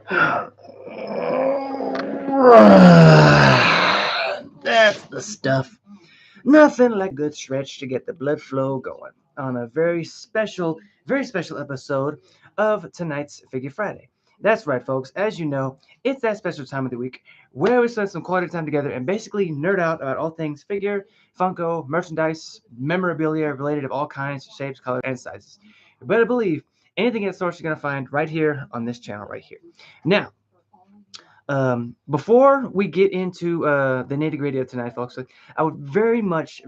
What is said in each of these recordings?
That's the stuff. Nothing like a good stretch to get the blood flow going on a very special episode of tonight's Figure Friday. That's right, folks. As you know, it's that special time of the week where we spend some quality time together and basically nerd out about all things figure, Funko, merchandise, memorabilia related of all kinds, shapes, colors, and sizes. You better believe anything of that sort you're going to find right here on this channel right here. Now, before we get into the nitty gritty of tonight, folks, I would very much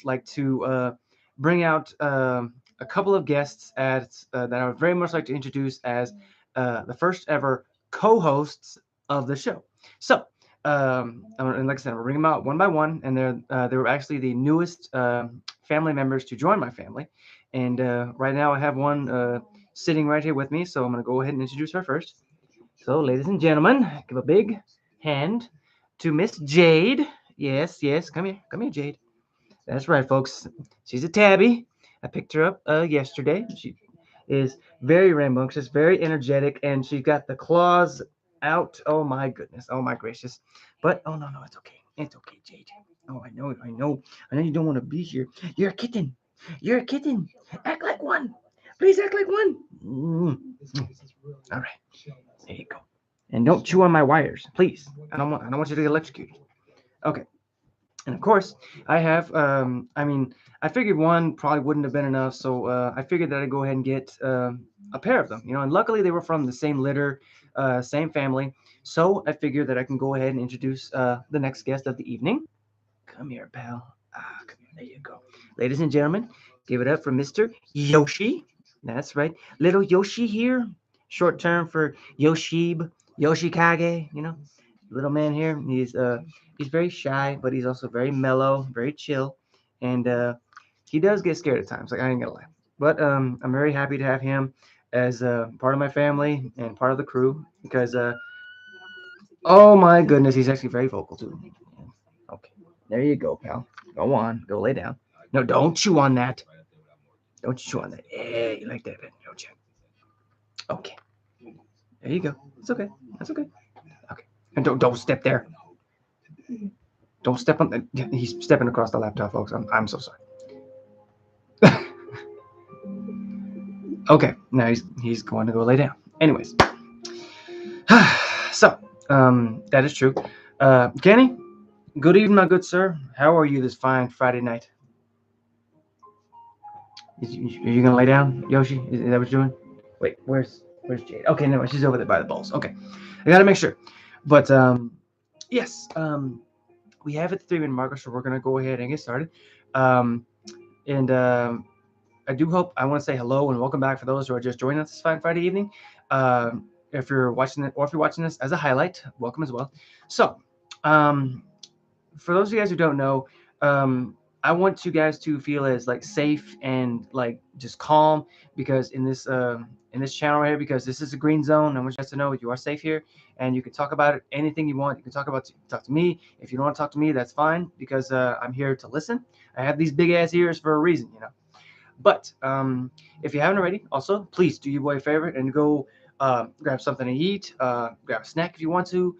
like to bring out a couple of guests that I would very much like to introduce as the first ever co-hosts of the show. So, and like I said, I'm gonna bring them out one by one, and they were actually the newest family members to join my family. And right now, I have one sitting right here with me, so I'm gonna go ahead and introduce her first. So, ladies and gentlemen, give a big hand to Miss Jade. Yes, yes, come here, Jade. That's right, folks. She's a tabby. I picked her up yesterday. She is very rambunctious, very energetic, and she's got the claws out. Oh my goodness. Oh my gracious. But oh no, no, it's okay. It's okay, Jade. Oh, I know you don't want to be here. You're a kitten. You're a kitten. Act like one. Please act like one. All right. There you go. And don't chew on my wires, please. I don't want you to get electrocuted. Okay. And of course, I have. I figured one probably wouldn't have been enough, so I figured that I'd go ahead and get a pair of them. And luckily they were from the same litter, same family. So I figured that I can go ahead and introduce the next guest of the evening. Come here, pal. Come here. There you go. Ladies and gentlemen, give it up for Mr. Yoshi. That's right. Little Yoshi here. Short term for Yoshib, Yoshikage, Little man here. He's very shy, but he's also very mellow, very chill. And he does get scared at times, like I ain't gonna lie. But I'm very happy to have him as part of my family and part of the crew because oh my goodness, he's actually very vocal too. Okay, there you go, pal. Go on, go lay down. No, don't chew on that. Don't chew on that. Yeah, you like that, don't you? Okay, there you go. It's okay. That's okay. Okay, and don't step there. Don't step on. He's stepping across the laptop, folks. I'm so sorry. Okay, now he's going to go lay down. Anyways, so that is true. Kenny, good evening, my good sir. How are you this fine Friday night? Are you gonna lay down, Yoshi? Is that what you're doing? Wait, where's Jade? Okay, no, she's over there by the balls. Okay, I gotta make sure. But yes, we have it the 3 minute marker, so we're gonna go ahead and get started. Um, and I do hope I want to say hello and welcome back for those who are just joining us this fine Friday evening. If you're watching it, or if you're watching this as a highlight, welcome as well. So, um, for those of you guys who don't know, I want you guys to feel as like safe and like just calm because in this channel right here, because this is a green zone. I want you guys to know you are safe here and you can talk about it, anything you want. You can talk to me. If you don't want to talk to me, that's fine because I'm here to listen. I have these big ass ears for a reason. But if you haven't already, also please do your boy a favor and go grab something to eat, grab a snack if you want to,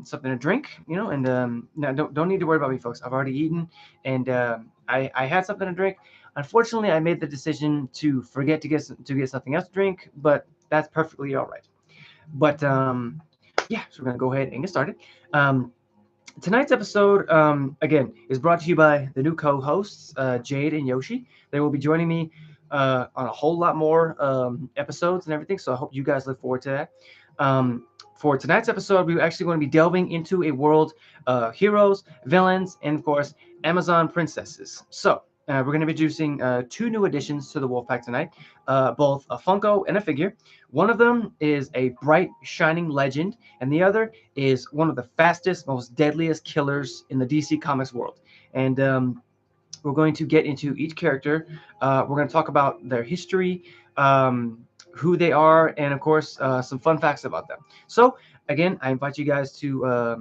something to drink, and no, don't need to worry about me, folks. I've already eaten, and I had something to drink. Unfortunately, I made the decision to forget to get something else to drink, but that's perfectly all right. But yeah, so we're gonna go ahead and get started. Um, Tonight's episode, again, is brought to you by the new co-hosts, Jade and Yoshi. They will be joining me on a whole lot more episodes and everything. So I hope you guys look forward to that. For tonight's episode, we're actually going to be delving into a world of heroes, villains, and of course, Amazon princesses. So we're going to be introducing 2 new additions to the Wolfpack tonight, both a Funko and a figure. One of them is a bright, shining legend, and the other is one of the fastest, most deadliest killers in the DC Comics world. And we're going to get into each character. We're going to talk about their history, who they are, and of course, some fun facts about them. So, again, I invite you guys to. Are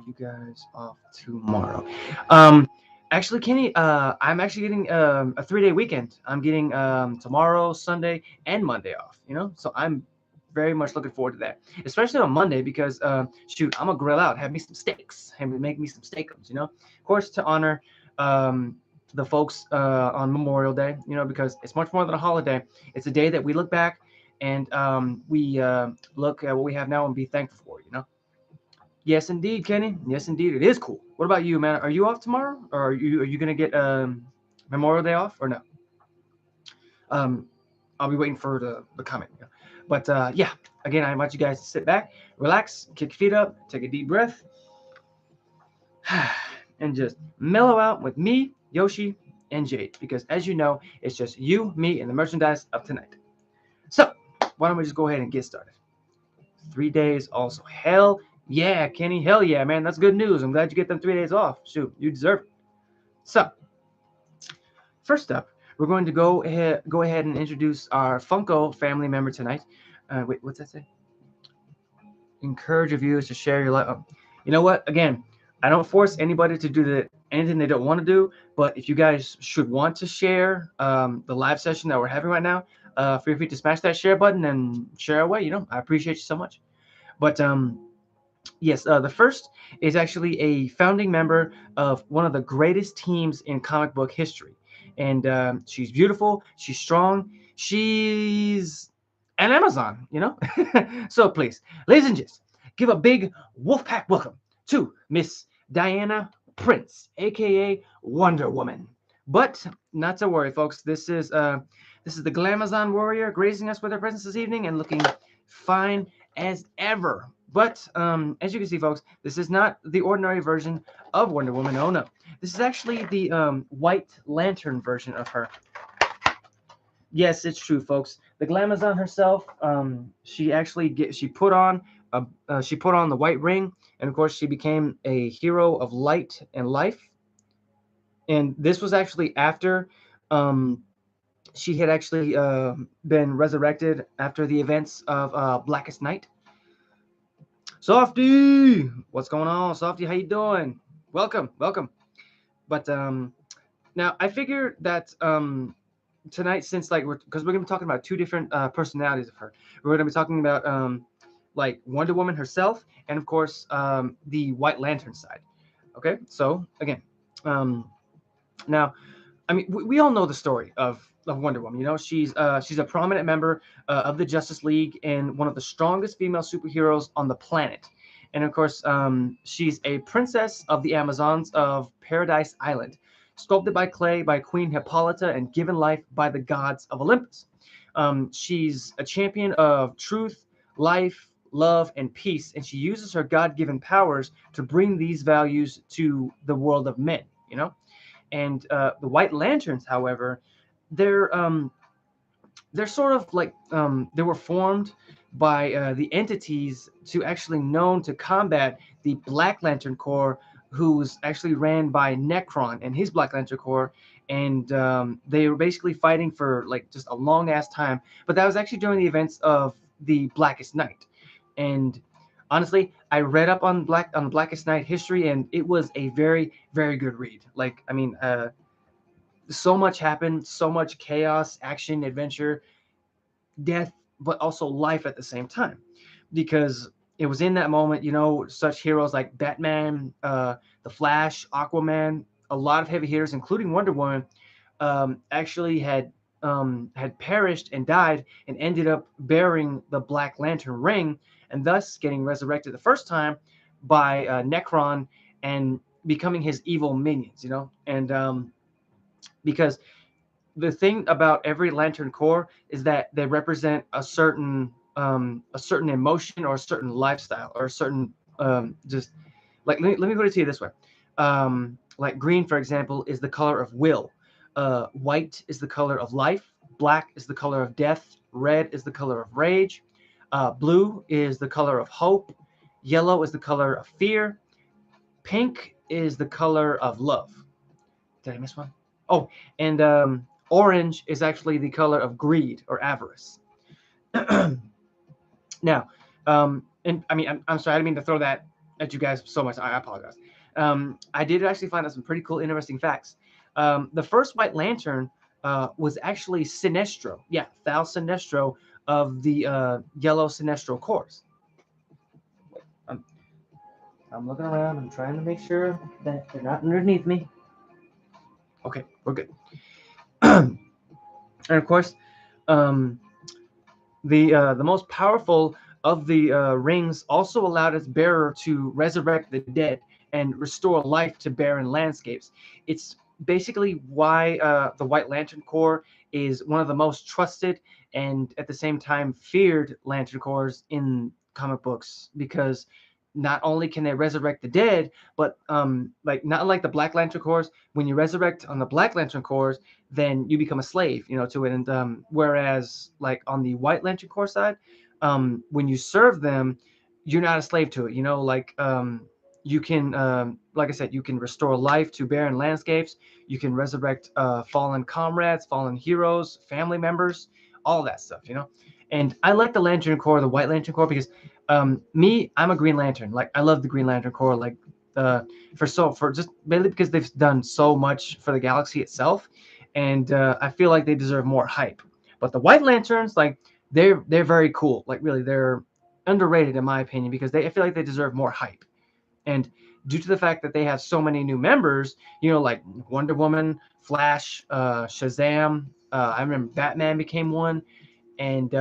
you guys off tomorrow? Um, Actually, Kenny, I'm actually getting a 3-day weekend. I'm getting tomorrow, Sunday, and Monday off. So I'm very much looking forward to that, especially on Monday because shoot, I'm gonna grill out, have me some steaks, have me make me some steakums, of course, to honor the folks on Memorial Day, because it's much more than a holiday. It's a day that we look back and we look at what we have now and be thankful for. Yes, indeed, Kenny. Yes, indeed, it is cool. What about you, man? Are you off tomorrow, or are you gonna get Memorial Day off, or no? Um, I'll be waiting for the comment. But yeah, again, I invite you guys to sit back, relax, kick your feet up, take a deep breath, and just mellow out with me, Yoshi, and Jade. Because as you know, it's just you, me, and the merchandise of tonight. So why don't we just go ahead and get started? 3 days also. Hell yeah, Kenny. Hell yeah, man. That's good news. I'm glad you get them 3 days off. Shoot, you deserve it. So first up, we're going to go ahead and introduce our Funko family member tonight. Wait, what's that say? Encourage your viewers to share your life. You know what? Again, I don't force anybody to do anything they don't want to do. But if you guys should want to share the live session that we're having right now, feel free to smash that share button and share away. I appreciate you so much. But yes, the first is actually a founding member of one of the greatest teams in comic book history. And she's beautiful, she's strong, she's an Amazon. So please, ladies and gents, give a big Wolfpack welcome to Miss Diana Prince, aka Wonder Woman. But not to worry, folks. This is the Glamazon warrior gracing us with her presence this evening and looking fine as ever. But as you can see, folks, this is not the ordinary version of Wonder Woman. Oh no, this is actually the White Lantern version of her. Yes, it's true, folks. The Glamazon herself, she put on the white ring, and of course she became a hero of light and life. And this was actually after she had actually been resurrected after the events of Blackest Night. Softy, what's going on, Softy? How you doing? Welcome, welcome. But now I figured that tonight, since because we're gonna be talking about two different personalities of her. We're gonna be talking about like Wonder Woman herself, and of course the White Lantern side. Okay, so again, now I mean, we all know the story of Wonder Woman. She's a prominent member of the Justice League and one of the strongest female superheroes on the planet. And of course, she's a princess of the Amazons of Paradise Island, sculpted by clay by Queen Hippolyta and given life by the gods of Olympus. She's a champion of truth, life, love, and peace, and she uses her God-given powers to bring these values to the world of men. And the White Lanterns, however, they're sort of like they were formed by the entities to actually known to combat the Black Lantern Corps, who's actually ran by Necron and his Black Lantern Corps, and they were basically fighting for like just a long ass time. But that was actually during the events of the Blackest Night, and honestly, I read up on the Blackest Night history, and it was a very, very good read. Like, I mean, so much happened, so much chaos, action, adventure, death, but also life at the same time, because it was in that moment, such heroes like Batman, the Flash, Aquaman, a lot of heavy hitters, including Wonder Woman, actually had perished and died and ended up bearing the Black Lantern ring and thus getting resurrected the first time by Necron and becoming his evil minions. And because the thing about every Lantern Corps is that they represent a certain emotion or a certain lifestyle or a certain just like let me put it to you this way. Like green, for example, is the color of will. White is the color of life. Black is the color of death. Red is the color of rage. Blue is the color of hope. Yellow is the color of fear. Pink is the color of love. Did I miss one? Oh, and orange is actually the color of greed or avarice. Now, and I mean, I'm sorry, I didn't mean to throw that at you guys so much. I apologize. I did actually find out some pretty cool, interesting facts. The first White Lantern was actually Sinestro. Yeah, Thal Sinestro of the yellow sinestral cores. I'm, I'm looking around. I'm trying to make sure that they're not underneath me. Okay, we're good. And of course, um, the most powerful of the rings also allowed its bearer to resurrect the dead and restore life to barren landscapes. It's basically why the White Lantern Corps is one of the most trusted and at the same time feared Lantern Corps in comic books, because not only can they resurrect the dead, but like not like the Black Lantern Corps. When you resurrect on the Black Lantern Corps, then you become a slave, to it. And whereas like on the White Lantern Corps side, when you serve them, you're not a slave to it. Like you can, like I said, you can restore life to barren landscapes. You can resurrect fallen comrades, fallen heroes, family members, all that stuff. And I like the Lantern Corps, the White Lantern Corps, because I'm a Green Lantern. Like I love the Green Lantern Corps. Like for just mainly because they've done so much for the galaxy itself, and I feel like they deserve more hype. But the White Lanterns, like they're very cool. Like really, they're underrated in my opinion, because I feel like they deserve more hype. And due to the fact that they have so many new members, like Wonder Woman, Flash, Shazam. I remember Batman became one, and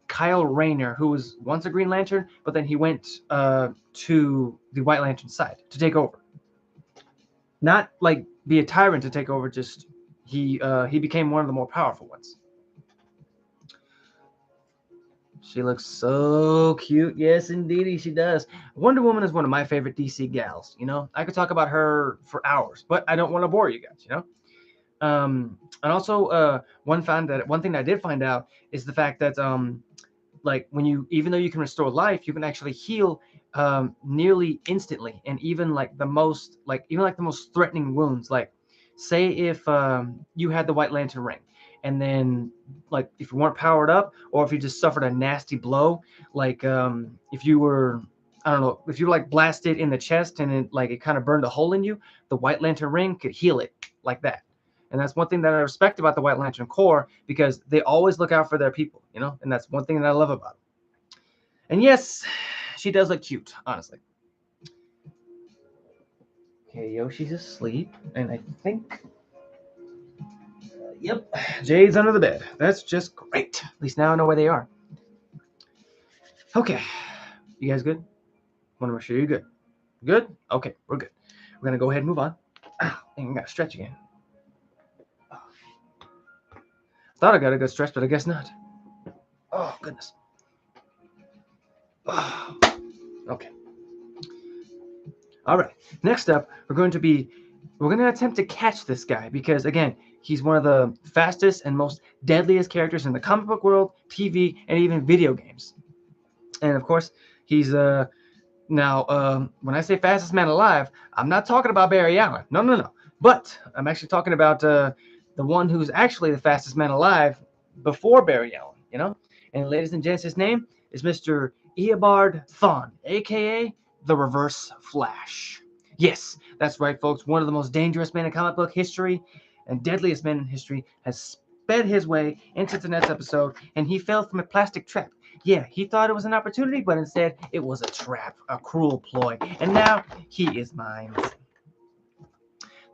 Kyle Rayner, who was once a Green Lantern, but then he went to the White Lantern side to take over. Not like be a tyrant to take over, just he became one of the more powerful ones. She looks so cute. Yes, indeedy, she does. Wonder Woman is one of my favorite DC gals. I could talk about her for hours, but I don't want to bore you guys. And also, one thing that I did find out is the fact that like when even though you can restore life, you can actually heal nearly instantly, and even like the most threatening wounds. Like, say if you had the White Lantern ring, and then like if you weren't powered up, or if you just suffered a nasty blow, like if you were, I don't know, if you were like blasted in the chest and it kind of burned a hole in you, the White Lantern ring could heal it like that. And that's one thing that I respect about the White Lantern Corps, because they always look out for their people, and that's one thing that I love about them. And yes, she does look cute, honestly. Okay, Yoshi's asleep, and I think, yep, Jade's under the bed. That's just great. At least now I know where they are. Okay, you guys good? Want to make sure you're good. Good? Okay, we're good. We're gonna go ahead and move on. I gotta stretch again. Thought I got a good stretch, but I guess not. Oh goodness. Oh, okay. All right. Next up, we're going to attempt to catch this guy, because again, he's one of the fastest and most deadliest characters in the comic book world, TV, and even video games. And of course, he's now when I say fastest man alive, I'm not talking about Barry Allen. No, no, no. But I'm actually talking about the one who's actually the fastest man alive before Barry Allen. And ladies and gents, his name is Mr. Eobard Thawne, aka the Reverse Flash. Yes, that's right, folks. One of the most dangerous men in comic book history and deadliest men in history has sped his way into tonight's episode, and he fell from a plastic trap. Yeah, he thought it was an opportunity, but instead it was a trap, a cruel ploy, and now he is mine.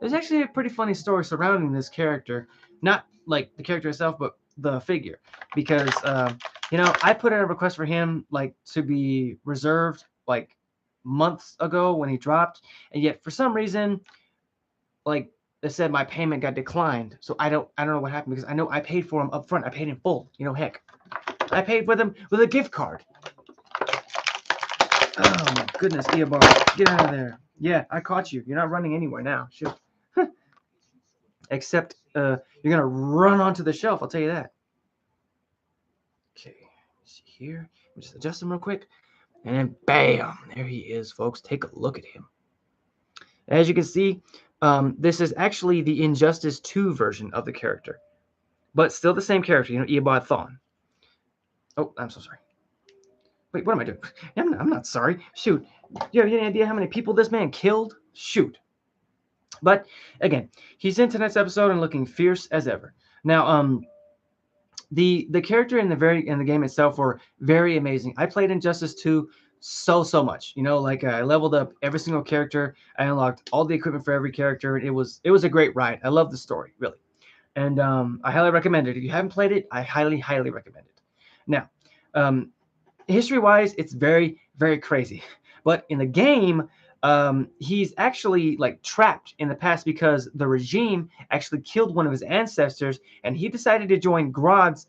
There's actually a pretty funny story surrounding this character, not like the character itself, but the figure, because I put in a request for him like to be reserved like months ago when he dropped, and yet for some reason, like they said, my payment got declined. So I don't know what happened, because I know I paid for him up front. I paid in full. Heck, I paid with him with a gift card. Oh my goodness, Eobard, get out of there. Yeah, I caught you. You're not running anywhere now. Shoot. Except you're gonna run onto the shelf. I'll tell you that. Okay, see here. Let me just adjust him real quick, and then bam, there he is, folks. Take a look at him. As you can see, this is actually the Injustice 2 version of the character, but still the same character. Eobard Thawne. Oh, I'm so sorry. Wait, what am I doing? I'm not sorry. Shoot. Do you have any idea how many people this man killed? Shoot. But again, he's in tonight's episode and looking fierce as ever. Now, the character in the game itself were very amazing. I played Injustice 2 so much. Like I leveled up every single character. I unlocked all the equipment for every character. It was a great ride. I love the story, really. And I highly recommend it. If you haven't played it, I highly recommend it. Now, um, history wise, it's very crazy. But in the game, he's actually like trapped in the past because the regime actually killed one of his ancestors, and he decided to join Grodd's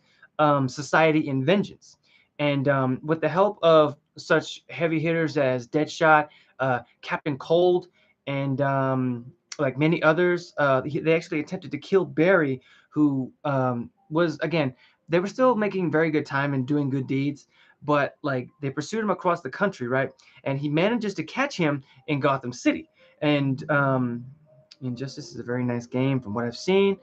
society in vengeance. And with the help of such heavy hitters as Deadshot, Captain Cold, and like many others, they actually attempted to kill Barry, who was, again, they were still making very good time and doing good deeds, but like they pursued him across the country, right? And he manages to catch him in Gotham City. And Injustice is a very nice game from what I've seen.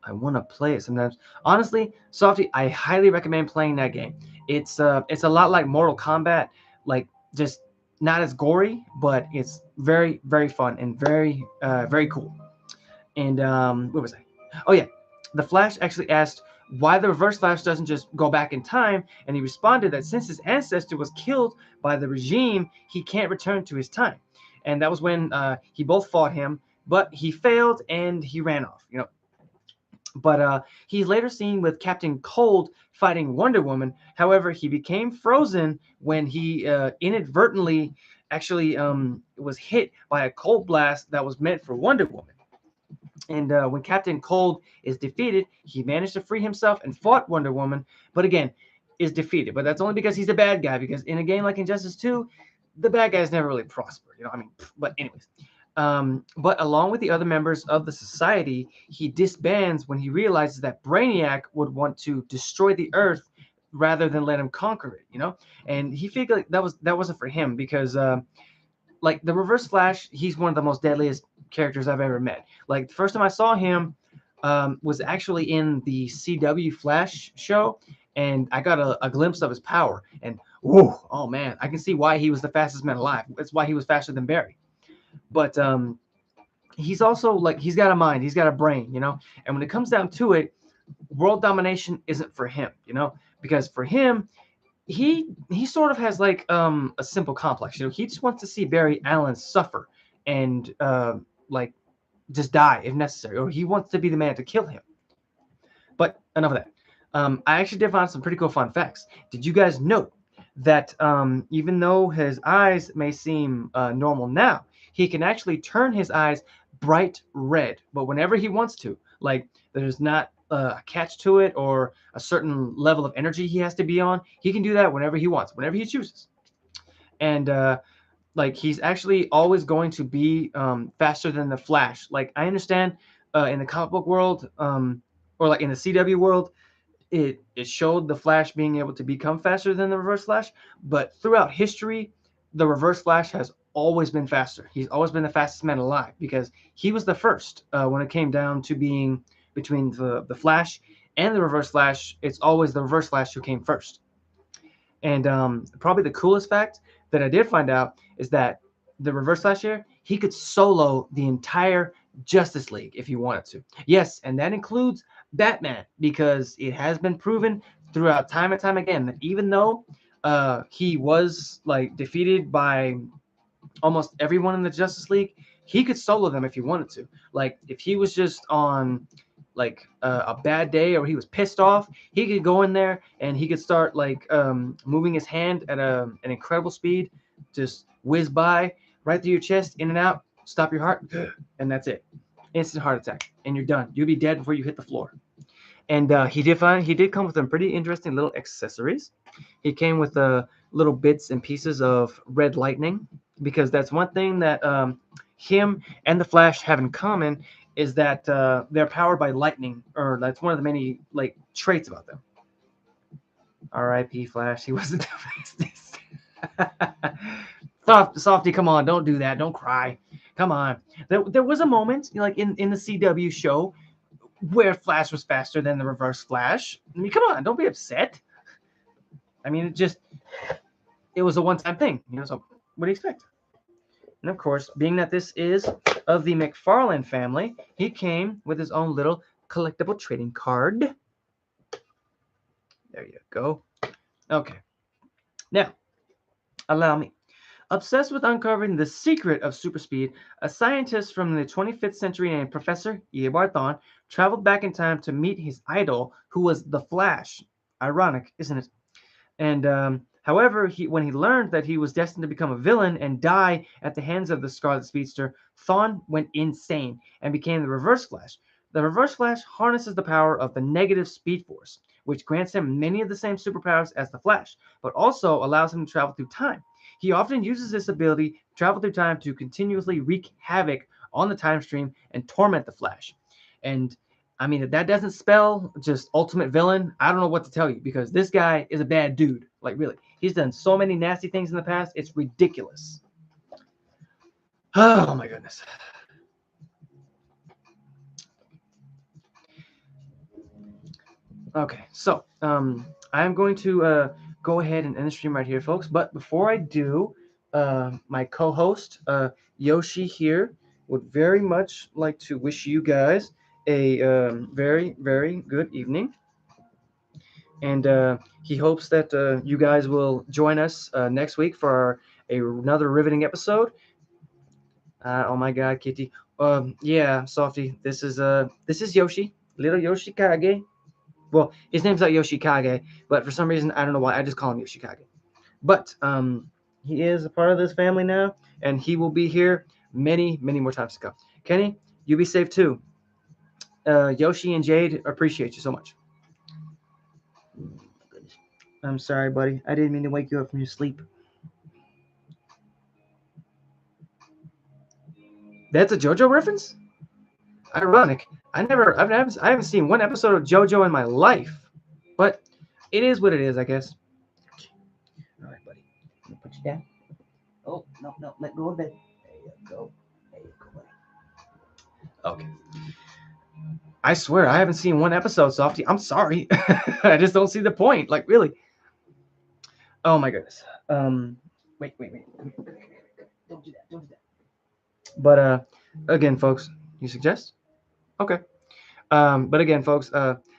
I want to play it sometimes. Honestly, Softy, I highly recommend playing that game. It's a lot like Mortal Kombat, like just not as gory, but it's very fun and very cool. And what was I? Oh yeah, the Flash actually asked why the Reverse Flash doesn't just go back in time, and he responded that since his ancestor was killed by the regime, he can't return to his time. And that was when he both fought him, but he failed and he ran off. But he's later seen with Captain Cold fighting Wonder Woman. However, he became frozen when he inadvertently actually was hit by a cold blast that was meant for Wonder Woman. And when Captain Cold is defeated, he managed to free himself and fought Wonder Woman, but again, is defeated. But that's only because he's a bad guy, because in a game like Injustice 2, the bad guys never really prosper. I mean, but anyways. But along with the other members of the society, he disbands when he realizes that Brainiac would want to destroy the Earth rather than let him conquer it. And he figured like that wasn't for him because like the Reverse Flash, he's one of the most deadliest characters I've ever met. Like the first time I saw him was actually in the CW Flash show, and I got a glimpse of his power. And whoa, oh man, I can see why he was the fastest man alive. That's why he was faster than Barry. But he's also like he's got a mind, he's got a brain. And when it comes down to it, world domination isn't for him. Because for him, he sort of has like a simple complex. He just wants to see Barry Allen suffer and like just die if necessary, or he wants to be the man to kill him. But enough of that. I actually did find some pretty cool fun facts. Did you guys know that even though his eyes may seem normal now, he can actually turn his eyes bright red, but whenever he wants to, like there's not a catch to it or a certain level of energy he has to be on. He can do that whenever he wants, whenever he chooses. And like he's actually always going to be faster than the Flash. Like I understand in the comic book world or like in the CW world, it showed the Flash being able to become faster than the Reverse Flash, but throughout history, the Reverse Flash has always been faster. He's always been the fastest man alive because he was the first when it came down to being between the Flash and the Reverse Flash. It's always the Reverse Flash who came first. And probably the coolest fact that I did find out is that the Reverse Flash here, he could solo the entire Justice League if he wanted to. Yes, and that includes Batman, because it has been proven throughout time and time again that even though he was like defeated by almost everyone in the Justice League, he could solo them if he wanted to. Like if he was just on like a bad day or he was pissed off, he could go in there and he could start like moving his hand at an incredible speed, just whiz by right through your chest, in and out, stop your heart, and that's it. Instant heart attack, and you're done. You'll be dead before you hit the floor. And he did come with some pretty interesting little accessories. He came with little bits and pieces of red lightning, because that's one thing that him and the Flash have in common, is that they're powered by lightning, or that's one of the many like traits about them. R.I.P. Flash. He wasn't the fastest. Softy, come on, don't do that. Don't cry. Come on. There was a moment, like in the CW show, where Flash was faster than the Reverse Flash. I mean, come on, don't be upset. I mean, it was a one-time thing, so what do you expect? And of course, being that this is of the McFarlane family, he came with his own little collectible trading card. There you go. Okay. Now, allow me. Obsessed with uncovering the secret of superspeed, a scientist from the 25th century named Professor Eobard Thawne traveled back in time to meet his idol, who was the Flash. Ironic, isn't it? And however, when he learned that he was destined to become a villain and die at the hands of the Scarlet Speedster, Thawne went insane and became the Reverse Flash. The Reverse Flash harnesses the power of the negative Speed Force, which grants him many of the same superpowers as the Flash, but also allows him to travel through time. He often uses this ability to travel through time to continuously wreak havoc on the time stream and torment the Flash. And I mean, if that doesn't spell just ultimate villain, I don't know what to tell you, because this guy is a bad dude. Like, really. He's done so many nasty things in the past. It's ridiculous. Oh, my goodness. Okay, so I'm going to go ahead and end the stream right here, folks. But before I do, my co-host Yoshi here would very much like to wish you guys a very, very good evening, and he hopes that you guys will join us next week for another riveting episode. Oh my God, Kitty. Yeah, Softy. This is Yoshi, little Yoshi Kage. Well, his name's not Yoshikage, but for some reason I don't know why I just call him Yoshikage. But he is a part of this family now, and he will be here many, many more times to come. Kenny, you be safe too. Yoshi and Jade appreciate you so much. I'm sorry, buddy. I didn't mean to wake you up from your sleep. That's a JoJo reference? Ironic. I haven't seen one episode of JoJo in my life, but it is what it is, I guess. All right, buddy. I'm gonna put you down. Oh no, no, let go of it. There you go. There you go, buddy. Okay. I swear I haven't seen one episode, Softy. I'm sorry. I just don't see the point. Like, really. Oh my goodness. Wait. Don't do that. Don't do that. But again, folks, you suggest? Okay. But again, folks,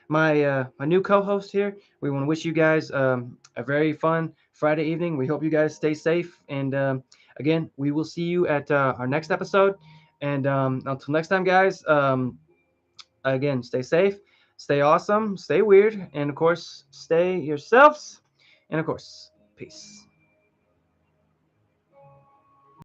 my new co-host here. We want to wish you guys a very fun Friday evening. We hope you guys stay safe, and again, we will see you at our next episode. And until next time, guys. Again, stay safe, stay awesome, stay weird, and of course, stay yourselves. And of course, peace.